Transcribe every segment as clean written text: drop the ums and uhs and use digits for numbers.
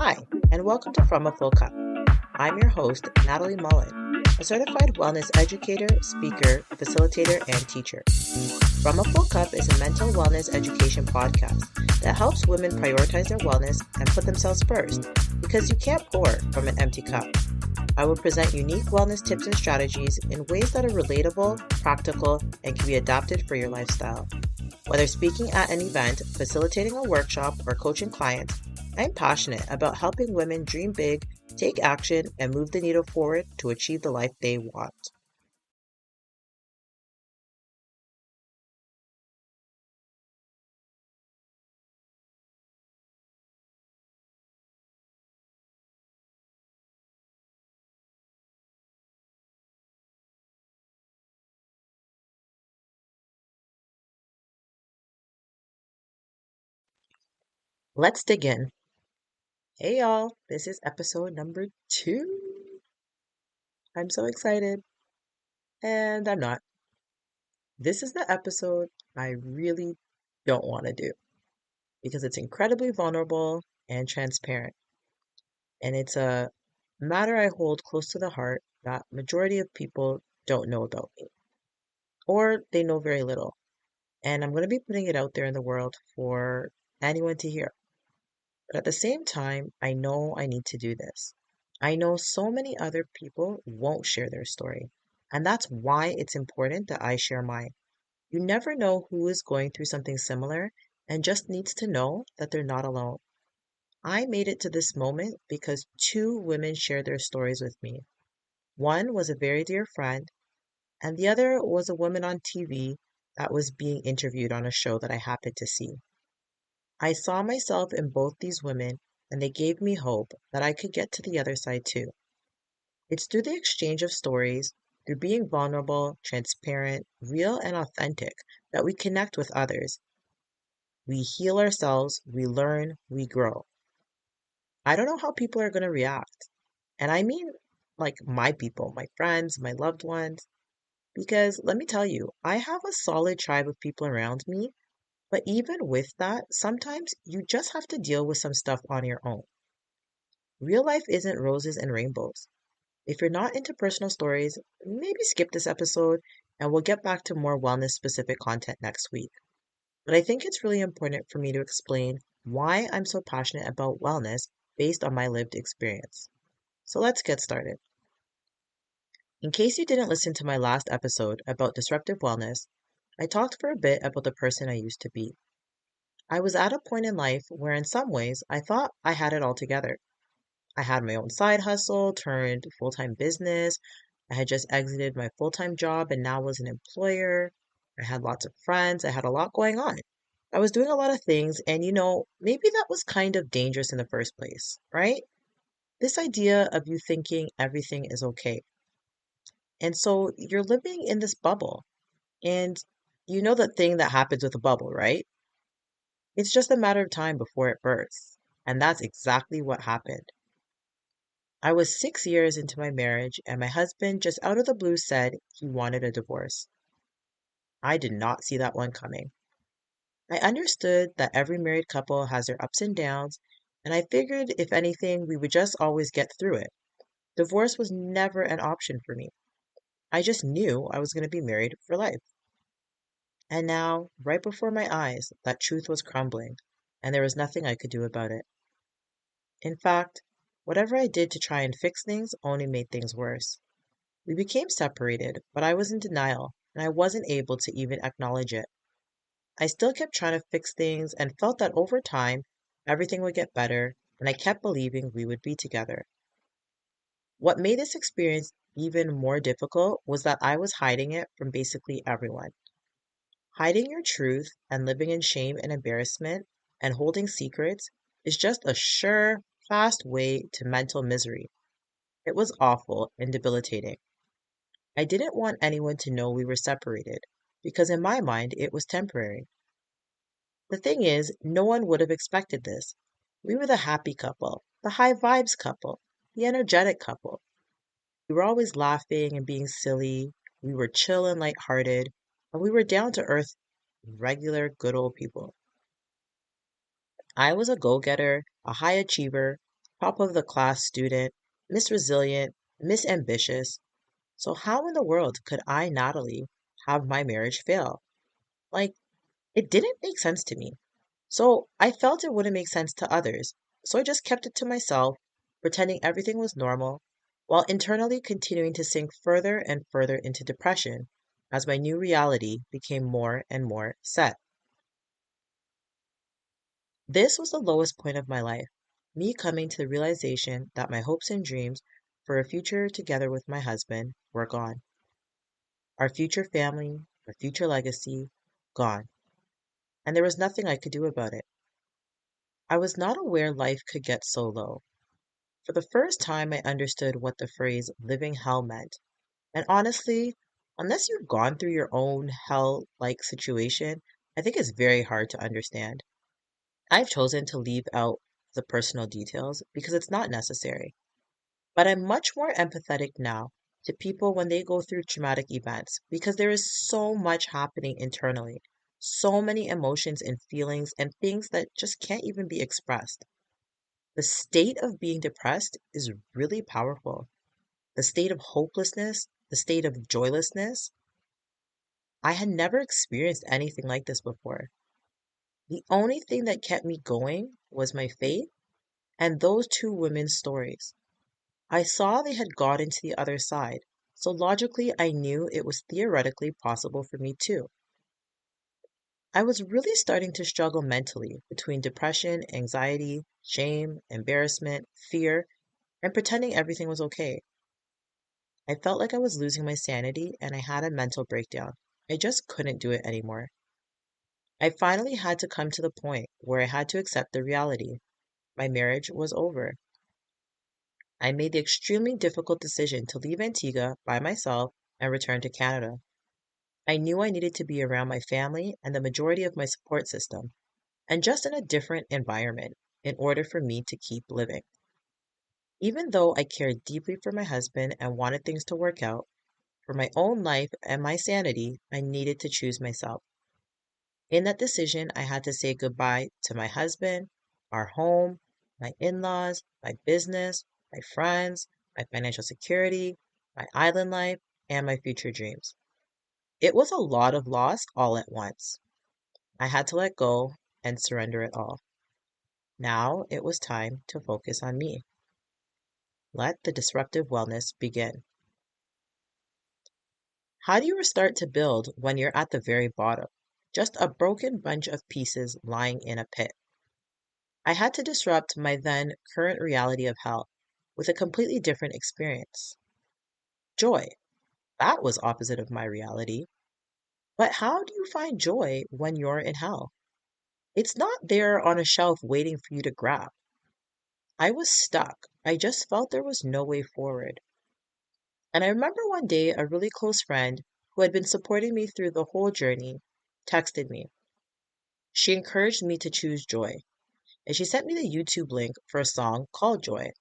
Hi, and welcome to From a Full Cup. I'm your host, Natalie Mullen, a certified wellness educator, speaker, facilitator, and teacher. From a Full Cup is a mental wellness education podcast that helps women prioritize their wellness and put themselves first, because you can't pour from an empty cup. I will present unique wellness tips and strategies in ways that are relatable, practical, and can be adapted for your lifestyle. Whether speaking at an event, facilitating a workshop, or coaching clients, I'm passionate about helping women dream big, take action, and move the needle forward to achieve the life they want. Let's dig in. Hey y'all, this is episode number 2. I'm so excited, and I'm not. This is the episode I really don't want to do because it's incredibly vulnerable and transparent. And it's a matter I hold close to the heart that majority of people don't know about me, or they know very little. And I'm going to be putting it out there in the world for anyone to hear. But at the same time, I know I need to do this. I know so many other people won't share their story. And that's why it's important that I share mine. You never know who is going through something similar and just needs to know that they're not alone. I made it to this moment because 2 women shared their stories with me. One was a very dear friend, and the other was a woman on TV that was being interviewed on a show that I happened to see. I saw myself in both these women, and they gave me hope that I could get to the other side too. It's through the exchange of stories, through being vulnerable, transparent, real, and authentic that we connect with others. We heal ourselves, we learn, we grow. I don't know how people are going to react. And I mean, like my people, my friends, my loved ones. Because let me tell you, I have a solid tribe of people around me, but even with that, sometimes you just have to deal with some stuff on your own. Real life isn't roses and rainbows. If you're not into personal stories, maybe skip this episode and we'll get back to more wellness specific content next week. But I think it's really important for me to explain why I'm so passionate about wellness based on my lived experience. So let's get started. In case you didn't listen to my last episode about disruptive wellness, I talked for a bit about the person I used to be. I was at a point in life where, in some ways, I thought I had it all together. I had my own side hustle turned full time business. I had just exited my full time job and now was an employer. I had lots of friends. I had a lot going on. I was doing a lot of things, and maybe that was kind of dangerous in the first place, right? This idea of you thinking everything is okay. And so you're living in this bubble. And you know the thing that happens with a bubble, right? It's just a matter of time before it bursts. And that's exactly what happened. I was 6 years into my marriage, and my husband just out of the blue said he wanted a divorce. I did not see that one coming. I understood that every married couple has their ups and downs, and I figured if anything, we would just always get through it. Divorce was never an option for me. I just knew I was going to be married for life. And now, right before my eyes, that truth was crumbling, and there was nothing I could do about it. In fact, whatever I did to try and fix things only made things worse. We became separated, but I was in denial, and I wasn't able to even acknowledge it. I still kept trying to fix things and felt that over time, everything would get better, and I kept believing we would be together. What made this experience even more difficult was that I was hiding it from basically everyone. Hiding your truth and living in shame and embarrassment and holding secrets is just a sure, fast way to mental misery. It was awful and debilitating. I didn't want anyone to know we were separated because in my mind it was temporary. The thing is, no one would have expected this. We were the happy couple, the high vibes couple, the energetic couple. We were always laughing and being silly. We were chill and lighthearted, and we were down to earth, regular, good old people. I was a go getter, a high achiever, top of the class student, Miss Resilient, Miss Ambitious. So how in the world could I, Natalie, have my marriage fail? Like, it didn't make sense to me. So I felt it wouldn't make sense to others. So I just kept it to myself, pretending everything was normal, while internally continuing to sink further and further into depression as my new reality became more and more set. This was the lowest point of my life, me coming to the realization that my hopes and dreams for a future together with my husband were gone. Our future family, our future legacy, gone. And there was nothing I could do about it. I was not aware life could get so low. For the first time, I understood what the phrase living hell meant. And honestly, unless you've gone through your own hell like situation, I think it's very hard to understand. I've chosen to leave out the personal details because it's not necessary. But I'm much more empathetic now to people when they go through traumatic events because there is so much happening internally, so many emotions and feelings and things that just can't even be expressed. The state of being depressed is really powerful. The state of hopelessness, the state of joylessness. I had never experienced anything like this before. The only thing that kept me going was my faith and those two women's stories. I saw they had gotten to the other side, so logically I knew it was theoretically possible for me too. I was really starting to struggle mentally between depression, anxiety, shame, embarrassment, fear, and pretending everything was okay. I felt like I was losing my sanity and I had a mental breakdown. I just couldn't do it anymore. I finally had to come to the point where I had to accept the reality. My marriage was over. I made the extremely difficult decision to leave Antigua by myself and return to Canada. I knew I needed to be around my family and the majority of my support system, and just in a different environment in order for me to keep living. Even though I cared deeply for my husband and wanted things to work out, for my own life and my sanity, I needed to choose myself. In that decision, I had to say goodbye to my husband, our home, my in laws, my business, my friends, my financial security, my island life, and my future dreams. It was a lot of loss all at once. I had to let go and surrender it all. Now it was time to focus on me. Let the disruptive wellness begin. How do you start to build when you're at the very bottom? Just a broken bunch of pieces lying in a pit. I had to disrupt my then current reality of hell with a completely different experience. Joy. That was opposite of my reality. But how do you find joy when you're in hell? It's not there on a shelf waiting for you to grab. I was stuck. I just felt there was no way forward. And I remember one day a really close friend who had been supporting me through the whole journey texted me. She encouraged me to choose joy, and she sent me the YouTube link for a song called Joy.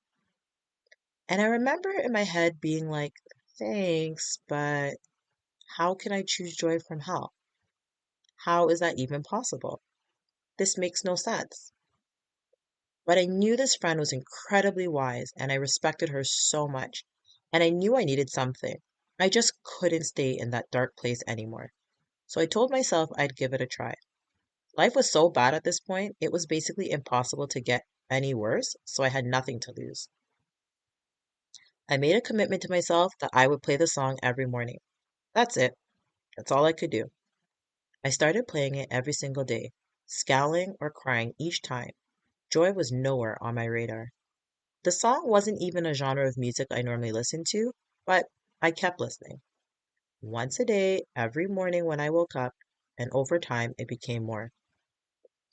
And I remember in my head being like, thanks, but how can I choose joy from hell? How is that even possible? This makes no sense. But I knew this friend was incredibly wise and I respected her so much. And I knew I needed something. I just couldn't stay in that dark place anymore. So I told myself I'd give it a try. Life was so bad at this point, it was basically impossible to get any worse, so I had nothing to lose. I made a commitment to myself that I would play the song every morning. That's it. That's all I could do. I started playing it every single day, scowling or crying each time. Joy was nowhere on my radar. The song wasn't even a genre of music I normally listen to, but I kept listening. Once a day, every morning when I woke up, and over time it became more.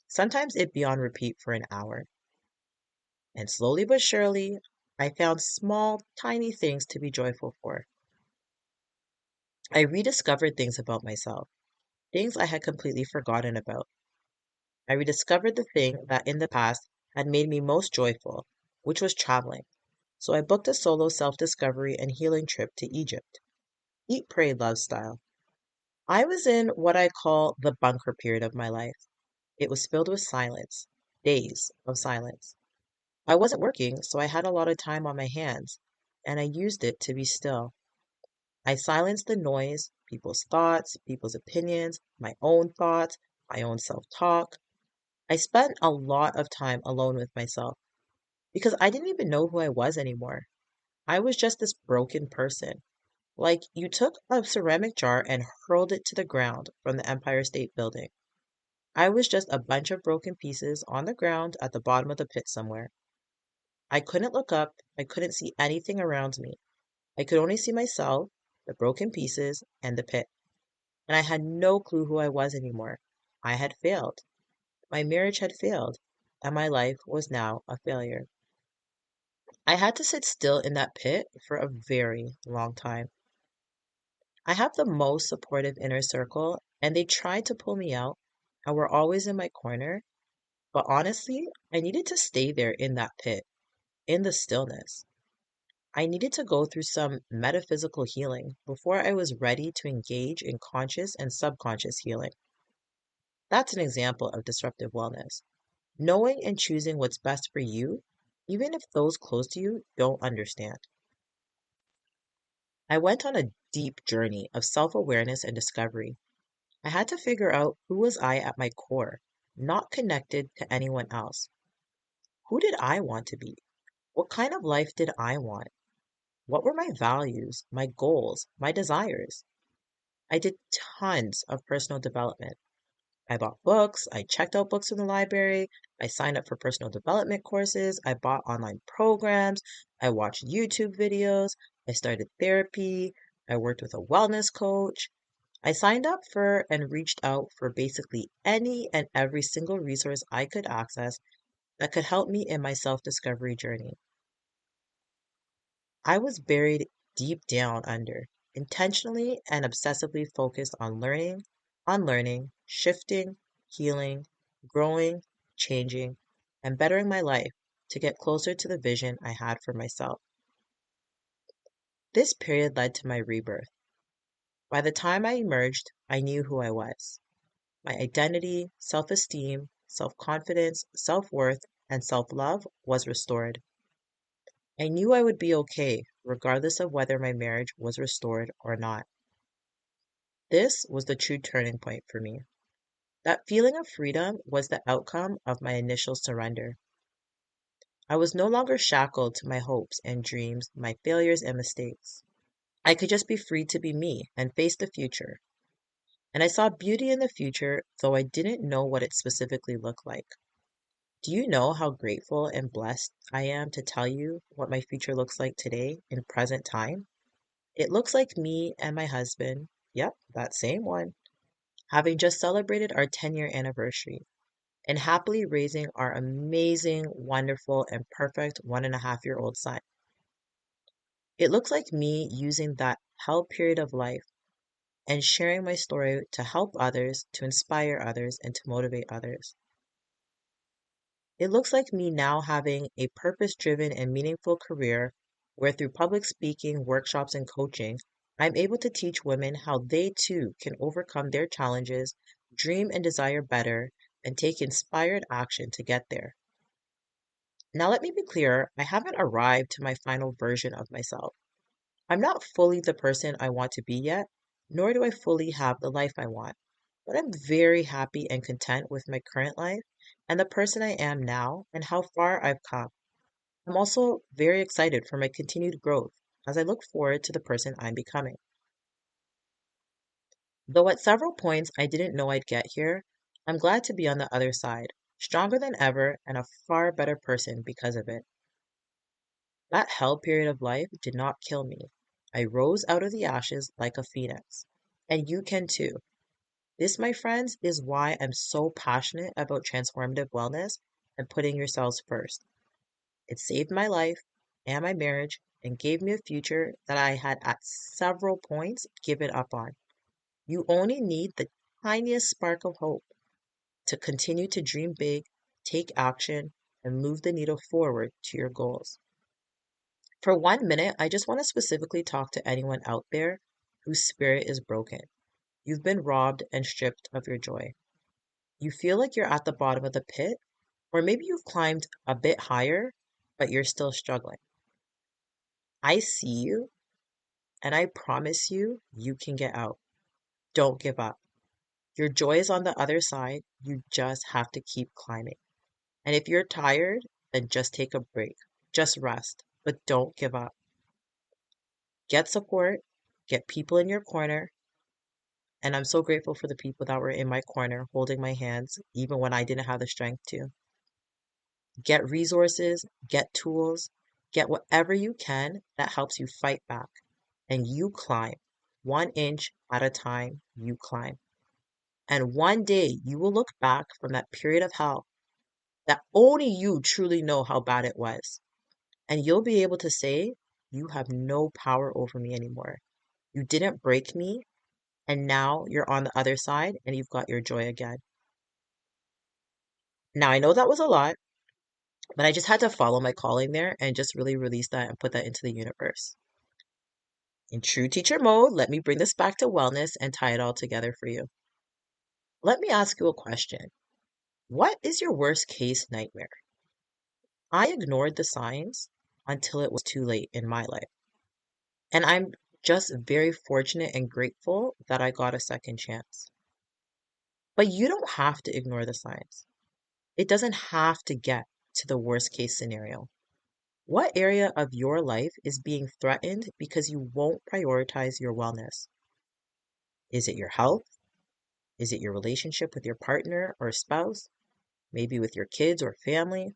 Sometimes it'd be on repeat for an hour. And slowly but surely, I found small, tiny things to be joyful for. I rediscovered things about myself, things I had completely forgotten about. I rediscovered the thing that in the past had made me most joyful, which was traveling. So I booked a solo self discovery and healing trip to Egypt. Eat, pray, love style. I was in what I call the bunker period of my life. It was filled with silence, days of silence. I wasn't working, so I had a lot of time on my hands, and I used it to be still. I silenced the noise, people's thoughts, people's opinions, my own thoughts, my own self-talk. I spent a lot of time alone with myself because I didn't even know who I was anymore. I was just this broken person. Like you took a ceramic jar and hurled it to the ground from the Empire State Building. I was just a bunch of broken pieces on the ground at the bottom of the pit somewhere. I couldn't look up. I couldn't see anything around me. I could only see myself, the broken pieces, and the pit. And I had no clue who I was anymore. I had failed. My marriage had failed, and my life was now a failure. I had to sit still in that pit for a very long time. I have the most supportive inner circle, and they tried to pull me out and were always in my corner. But honestly, I needed to stay there in that pit, in the stillness. I needed to go through some metaphysical healing before I was ready to engage in conscious and subconscious healing. That's an example of disruptive wellness. Knowing and choosing what's best for you, even if those close to you don't understand. I went on a deep journey of self awareness and discovery. I had to figure out who was I at my core, not connected to anyone else. Who did I want to be? What kind of life did I want? What were my values, my goals, my desires? I did tons of personal development. I bought books, I checked out books in the library, I signed up for personal development courses, I bought online programs, I watched YouTube videos, I started therapy, I worked with a wellness coach. I signed up for and reached out for basically any and every single resource I could access that could help me in my self discovery journey. I was buried deep down under, intentionally and obsessively focused on learning, unlearning, shifting, healing, growing, changing, and bettering my life to get closer to the vision I had for myself. This period led to my rebirth. By the time I emerged, I knew who I was. My identity, self esteem, self confidence, self worth, and self love was restored. I knew I would be okay, regardless of whether my marriage was restored or not. This was the true turning point for me. That feeling of freedom was the outcome of my initial surrender. I was no longer shackled to my hopes and dreams, my failures and mistakes. I could just be free to be me and face the future. And I saw beauty in the future, though I didn't know what it specifically looked like. Do you know how grateful and blessed I am to tell you what my future looks like today in present time? It looks like me and my husband, yep, that same one, having just celebrated our 10-year anniversary and happily raising our amazing, wonderful, and perfect 1.5-year-old son. It looks like me using that hell period of life and sharing my story to help others, to inspire others, and to motivate others. It looks like me now having a purpose driven and meaningful career where, through public speaking, workshops, and coaching, I'm able to teach women how they too can overcome their challenges, dream and desire better, and take inspired action to get there. Now, let me be clear, I haven't arrived to my final version of myself. I'm not fully the person I want to be yet, nor do I fully have the life I want. But I'm very happy and content with my current life and the person I am now and how far I've come. I'm also very excited for my continued growth as I look forward to the person I'm becoming. Though at several points I didn't know I'd get here, I'm glad to be on the other side, stronger than ever and a far better person because of it. That hell period of life did not kill me. I rose out of the ashes like a phoenix. And you can too. This, my friends, is why I'm so passionate about transformative wellness and putting yourselves first. It saved my life and my marriage and gave me a future that I had at several points given up on. You only need the tiniest spark of hope to continue to dream big, take action, and move the needle forward to your goals. For 1 minute, I just want to specifically talk to anyone out there whose spirit is broken. You've been robbed and stripped of your joy. You feel like you're at the bottom of the pit, or maybe you've climbed a bit higher, but you're still struggling. I see you, and I promise you, you can get out. Don't give up. Your joy is on the other side. You just have to keep climbing. And if you're tired, then just take a break. Just rest, but don't give up. Get support, get people in your corner. And I'm so grateful for the people that were in my corner holding my hands, even when I didn't have the strength to. Get resources, get tools, get whatever you can that helps you fight back. And you climb. 1 inch at a time, you climb. And one day you will look back from that period of hell that only you truly know how bad it was. And you'll be able to say, you have no power over me anymore. You didn't break me. And now you're on the other side and you've got your joy again. Now, I know that was a lot, but I just had to follow my calling there and just really release that and put that into the universe. In true teacher mode, let me bring this back to wellness and tie it all together for you. Let me ask you a question. What is your worst case nightmare? I ignored the signs until it was too late in my life. And I'm just very fortunate and grateful that I got a second chance. But you don't have to ignore the signs. It doesn't have to get to the worst case scenario. What area of your life is being threatened because you won't prioritize your wellness? Is it your health? Is it your relationship with your partner or spouse? Maybe with your kids or family?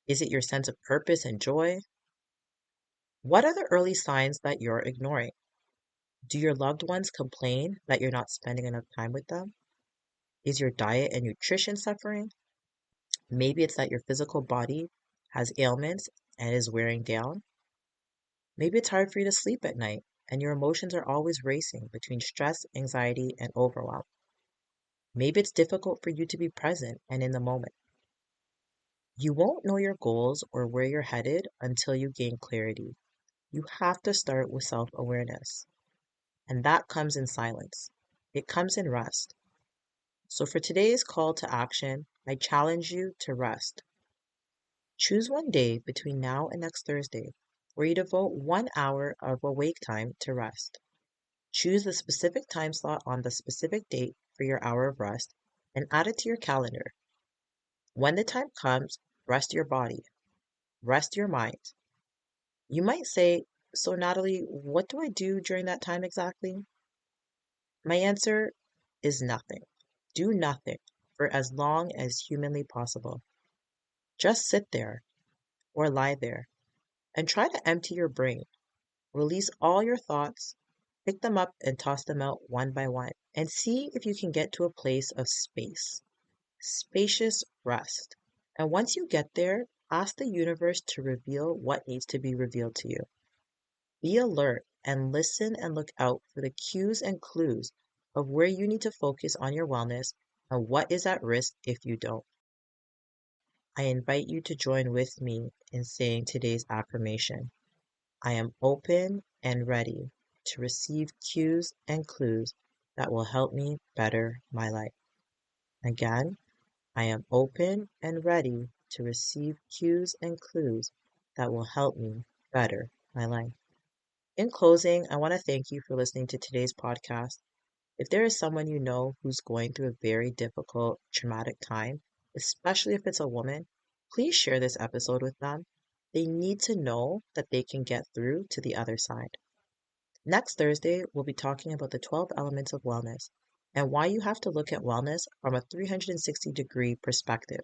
Is it your sense of purpose and joy? What are the early signs that you're ignoring? Do your loved ones complain that you're not spending enough time with them? Is your diet and nutrition suffering? Maybe it's that your physical body has ailments and is wearing down. Maybe it's hard for you to sleep at night and your emotions are always racing between stress, anxiety, and overwhelm. Maybe it's difficult for you to be present and in the moment. You won't know your goals or where you're headed until you gain clarity. You have to start with self-awareness, and that comes in silence. It comes in rest. So for today's call to action, I challenge you to rest. Choose one day between now and next Thursday where you devote 1 hour of awake time to rest. Choose the specific time slot on the specific date for your hour of rest and add it to your calendar. When the time comes, rest your body, rest your mind. You might say, so Natalie, what do I do during that time exactly? My answer is nothing. Do nothing for as long as humanly possible. Just sit there or lie there and try to empty your brain. Release all your thoughts, pick them up and toss them out one by one, and see if you can get to a place of space, spacious rest. And once you get there, ask the universe to reveal what needs to be revealed to you. Be alert and listen and look out for the cues and clues of where you need to focus on your wellness and what is at risk if you don't. I invite you to join with me in saying today's affirmation. I am open and ready to receive cues and clues that will help me better my life. Again, I am open and ready to receive cues and clues that will help me better my life. In closing, I want to thank you for listening to today's podcast. If there is someone you know who's going through a very difficult, traumatic time, especially if it's a woman, please share this episode with them. They need to know that they can get through to the other side. Next Thursday, we'll be talking about the 12 elements of wellness and why you have to look at wellness from a 360-degree perspective.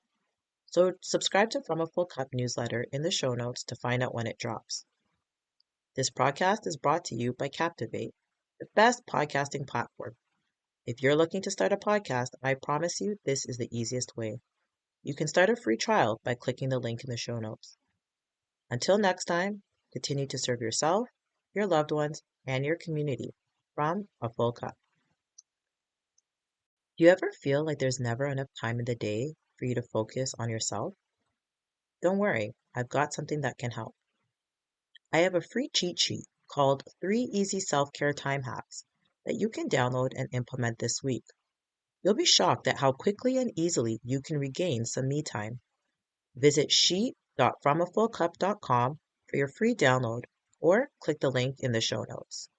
So subscribe to From a Full Cup newsletter in the show notes to find out when it drops. This podcast is brought to you by Captivate, the best podcasting platform. If you're looking to start a podcast, I promise you this is the easiest way. You can start a free trial by clicking the link in the show notes. Until next time, continue to serve yourself, your loved ones, and your community from a full cup. Do you ever feel like there's never enough time in the day for you to focus on yourself? Don't worry, I've got something that can help. I have a free cheat sheet called 3 Easy Self-Care Time Hacks that you can download and implement this week. You'll be shocked at how quickly and easily you can regain some me time. Visit sheet.com www.fromafullcup.com for your free download or click the link in the show notes.